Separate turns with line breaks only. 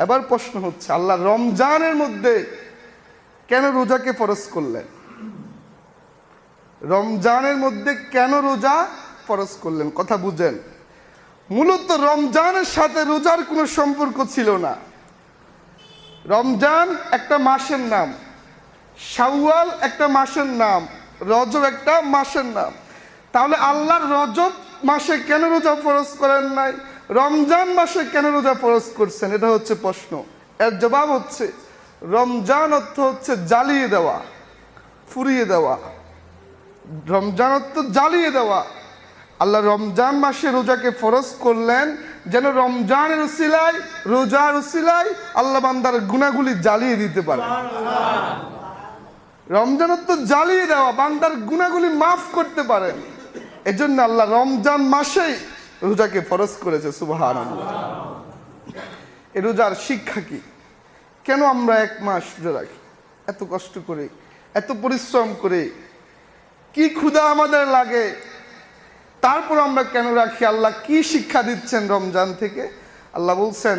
এবার প্রশ্ন হচ্ছে, আল্লাহ রমজানের মধ্যে কেন রোজাকে ফরজ করলেন? রমজানের মধ্যে কেন রোজা ফরজ করলেন? কথা বুঝেন। মূলত রমজানের সাথে রোজার কোনো সম্পর্ক ছিল না। রমজান একটা মাসের নাম, শাওয়াল একটা মাসের নাম, রজব একটা মাসের নাম। তাহলে আল্লাহর রজব মাসে কেন রোজা ফরজ করেন নাই, রমজান মাসে কেন রোজা ফরজ করছেন? এটা হচ্ছে প্রশ্ন। এর জবাব হচ্ছে, রমজান অর্থ হচ্ছে জ্বালিয়ে দেওয়া, ফুরিয়ে দেওয়া। রমজান অর্থ জ্বালিয়ে দেওয়া। আল্লাহ রমজান মাসে রোজাকে ফরজ করলেন যেন রমজানের উসিলায়, রোজার উসিলায় আল্লাহ বান্দার গুনাহগুলি জ্বালিয়ে দিতে পারে। রমজান অর্থ জ্বালিয়ে দেওয়া, বান্দার গুনাহগুলি মাফ করতে পারেন। এজন্য আল্লাহ রমজান মাসেই রোজাকে ফরজ করেছে। সুবহানাল্লাহ। এই রোজার শিক্ষা কি? কেন আমরা এক মাস রোজা রাখি? এত কষ্ট করে, এত পরিশ্রম করে, কি ক্ষুধা আমাদের লাগে, তারপর আমরা কেন রাখি? আল্লাহ কি শিক্ষা দিচ্ছেন রমজান থেকে? আল্লাহ বলছেন,